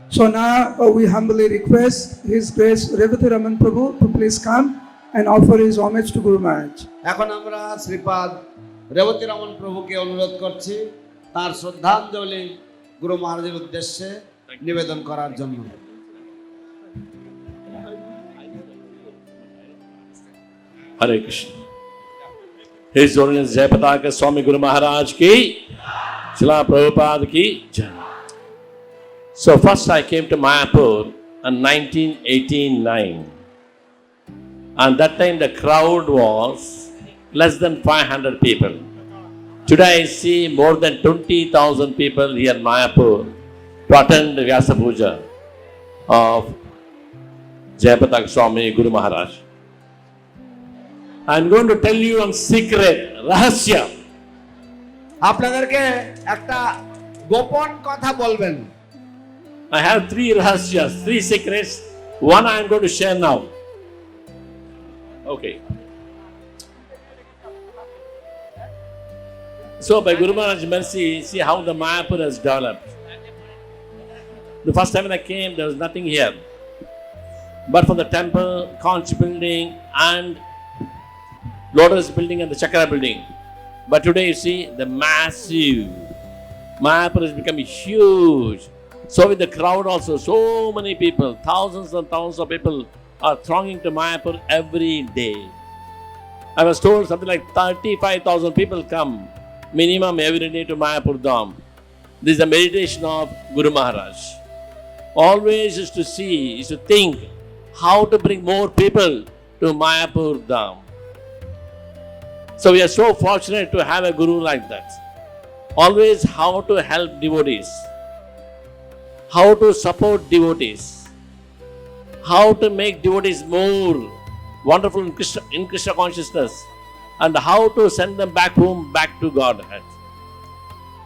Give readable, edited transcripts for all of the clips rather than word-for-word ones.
So now we humbly request His Grace Revati Raman Prabhu to please come and offer his homage to Guru Maharaj. এখন আমরা শ্রীপাদ রেবতী রমন প্রভুকে অনুরোধ করছি তার শ্রদ্ধাঞ্জলি গুরু মহারাজের উদ্দেশ্যে নিবেদন করার জন্য। Hare Krishna. His Holiness Jayapataka Swami Guru Maharaj ki, Srila Prabhupada ki Jai. So first I came to Mayapur in 1989. And that time the crowd was less than 500 people. Today I see more than 20,000 people here in Mayapur to attend the Vyasa Puja of Jayapataka Swami Guru Maharaj. I am going to tell you one secret, rahasya. আপনাদেরকে একটা গোপন কথা বলবেন। I have three rahasyas, three secrets. One I am going to share now. Okay. So by Guru Maharaj's mercy, see how the Mayapur has developed. The first time when I came, there was nothing here. But for the temple, conch building and Lotus building and the Chakra building. But today you see the massive Mayapur has become huge. So with the crowd also, so many people, thousands and thousands of people are thronging to Mayapur every day. I was told something like 35,000 people come minimum every day to Mayapur Dham. This is a meditation of Guru Maharaj. Always is to see, is to think how to bring more people to Mayapur Dham. So we are so fortunate to have a Guru like that. Always how to help devotees, how to support devotees, how to make devotees more wonderful in Krishna consciousness, and how to send them back home, back to Godhead.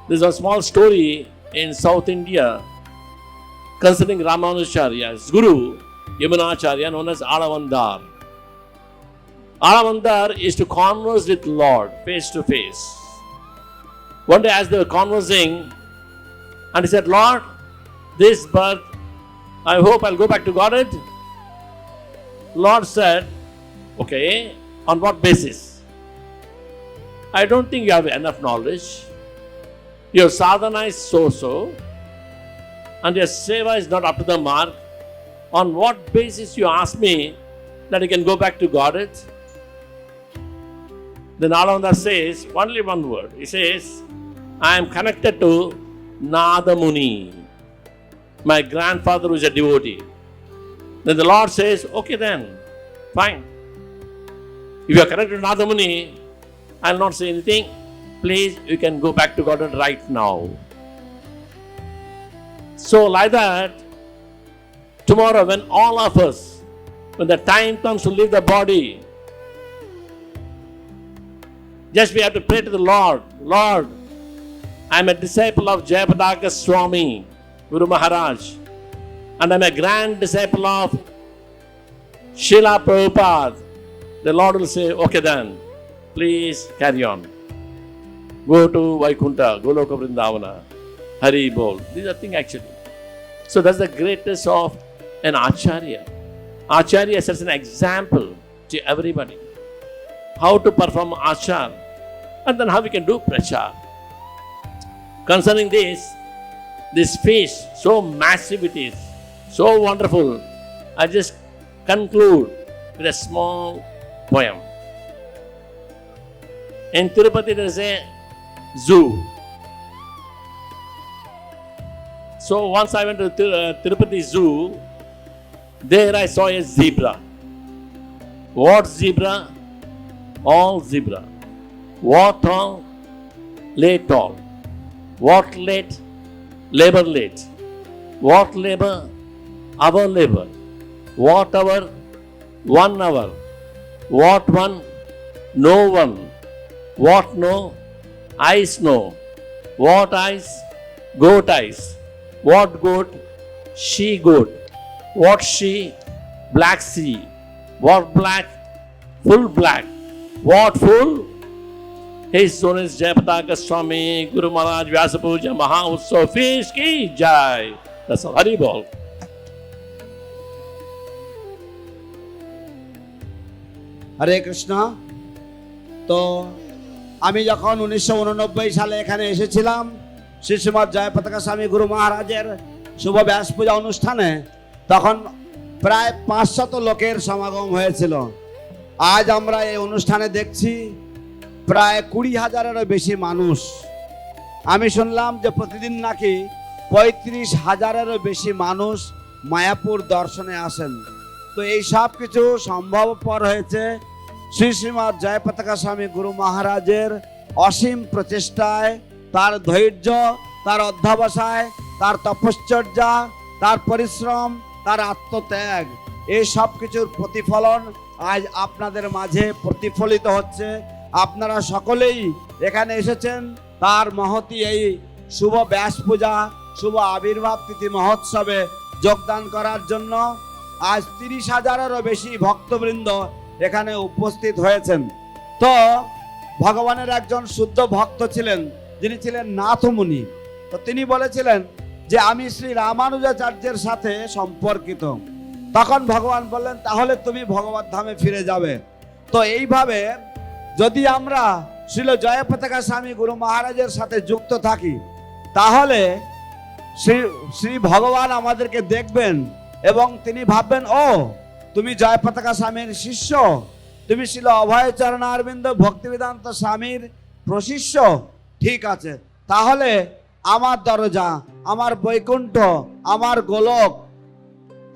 There's a small story in South India concerning Ramanujacharya's Guru, Yamunacharya, known as Alavandar. Alavandar is to converse with Lord face to face. One day as they were conversing, and he said, Lord, this birth, I hope I'll go back to Godhead. Lord said, okay, on what basis? I don't think you have enough knowledge. Your sadhana is so-so, and your seva is not up to the mark. On what basis you ask me that you can go back to Godhead? Then Alavandar says only one word. He says, I am connected to Nada Muni, my grandfather who is a devotee. Then the Lord says, okay then, fine. If you are connected to Nada Muni, I will not say anything. Please, you can go back to Godhead right now. So like that, tomorrow when all of us, when the time comes to leave the body, just we have to pray to the Lord, Lord, I am a disciple of Jayapataka Swami, Guru Maharaj, and I am a grand disciple of Srila Prabhupada. The Lord will say, okay then, please carry on. Go to Vaikuntha, Goloka Vrindavana, Hari Bol. These are things actually. So that's the greatness of an Acharya. Acharya sets an example to everybody. How to perform Achar, and then how we can do Prachar. Concerning this feast, so massive it is, so wonderful, I just conclude with a small poem. In Tirupati there is a zoo. So once I went to Tirupati Zoo, there I saw a zebra. What zebra? All zebra. What tall? Lay tall. What late? Labor late. What labor? Our labor. What hour? 1 hour. What one? No one. What no? Eyes no. What eyes? Goat eyes. What goat? She goat. What she? Black sea. What black? Full black. What full? His son is Jayapataka Swami Guru Maharaj Vyasa Puja Maha Utsav Feast ki Jai. That's all. Hari Bol. হরে কৃষ্ণ। তো আমি যখন 1989 সালে এখানে এসেছিলাম শ্রী শ্রীমৎ জয়পতাকা স্বামী গুরু মহারাজের শুভ ব্যাস পূজা অনুষ্ঠানে, তখন প্রায় 500 লোকের সমাগম হয়েছিল। আজ আমরা এই অনুষ্ঠানে দেখছি প্রায় 20,000-এরও বেশি মানুষ। আমি শুনলাম যে প্রতিদিন নাকি 35,000-এরও বেশি মানুষ মায়াপুর দর্শনে আসেন। তো এই সব কিছু সম্ভবপর হয়েছে শ্রী শ্রীমৎ জয়পতাকা স্বামী গুরু মহারাজের অসীম প্রচেষ্টায়, তার ধৈর্য, তার অধ্যবসায়, তার তপশ্চর্যা, তার পরিশ্রম, তার আত্মত্যাগ, এই সব কিছুর প্রতিফলন আজ আপনাদের মাঝে প্রতিফলিত হচ্ছে। আপনারা সকলেই এখানে এসেছেন তার মহতী এই শুভ ব্যাস পূজা, শুভ আবির্ভাব তিথি মহোৎসবে যোগদান করার জন্য। আজ 30,000-এরও বেশি ভক্তবৃন্দ এখানে উপস্থিত হয়েছেন। তো ভগবানের একজন শুদ্ধ ভক্ত ছিলেন, যিনি ছিলেন নাথমুনি। তো তিনি বলেছিলেন যে আমি শ্রী রামানুজাচার্যের সাথে সম্পর্কিত। তখন ভগবান বললেন তাহলে তুমি ভগবত ধামে ফিরে যাবে। তো এইভাবে যদি আমরা শ্রীল জয়পতাকা স্বামী গুরু মহারাজের সাথে যুক্ত থাকি, তাহলে শ্রী ভগবান আমাদেরকে দেখবেন এবং তিনি ভাববেন, ও তুমি জয়পতাকা স্বামীর শিষ্য, তুমি ছিল অভয়চরণ অরবিন্দ ভক্তিবেদান্ত স্বামীর প্রশিষ্য, ঠিক আছে, তাহলে আমার দরজা, আমার বৈকুণ্ঠ, আমার গোলক,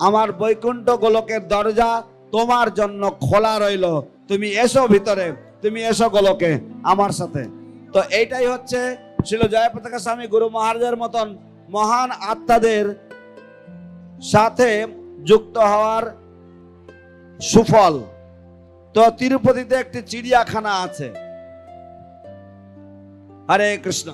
আমার বৈকুণ্ঠ গোলকের দরজা তোমার জন্য খোলা রইল, তুমি এসো ভিতরে, তুমি এসো গোলকে আমার সাথে। তো এইটাই হচ্ছে ছিল জয়পতাকা স্বামী গুরু মহারাজের মতন মহান আত্মাদের সাথে যুক্ত হওয়ার সুফল। তো তিরুপতিতে একটি চিড়িয়াখানা আছে। হরে কৃষ্ণ।